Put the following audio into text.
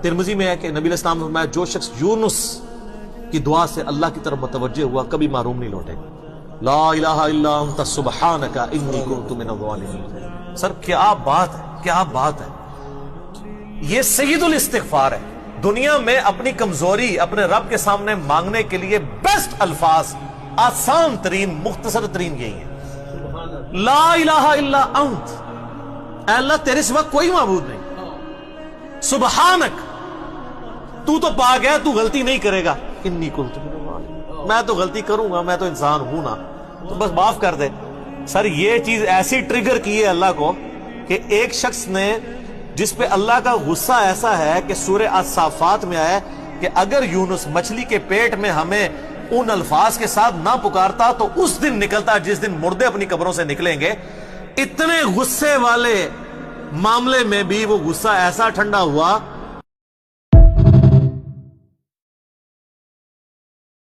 Tirmidhi में है कि नबी अलैहिस्सलाम ने फरमाया जो शख्स यूनुस की दुआ से अल्लाह की तरफ मुतवज्जे हुआ कभी महरूम नहीं लौटे। ला इलाहा इल्ला अंता सुब्हानका इन्नी कुन्तु मिनज़ ज़ालिमीन। सर क्या बात है, क्या बात है। ये सय्यदुल इस्तिग़फ़ार है। दुनिया में अपनी कमजोरी अपने रब के सामने मांगने के लिए बेस्ट अल्फाज, आसान तरीन, मुख्तसर तरीन यही है। ला इलाहा इल्ला अंत, अल्लाह तेरे सिवा कोई माबूद नहीं। सुब्हानक, तू तो पाक है, तू गलती नहीं करेगा। इन्नी कुन्तु मिनज़ ज़ालिमीन, मैं तो गलती करूंगा, मैं तो इंसान हूं ना, तो बस माफ कर दे। सर ये चीज ऐसी ट्रिगर की है अल्लाह को कि एक शख्स ने, जिस पे अल्लाह का गुस्सा ऐसा है कि सूरह अस-साफ़ात में आया कि अगर यूनुस मछली के पेट में हमें उन अल्फाज के साथ ना पुकारता तो उस दिन निकलता जिस दिन मुर्दे अपनी कब्रों से निकलेंगे। इतने गुस्से वाले मामले में भी वो गुस्सा ऐसा ठंडा हुआ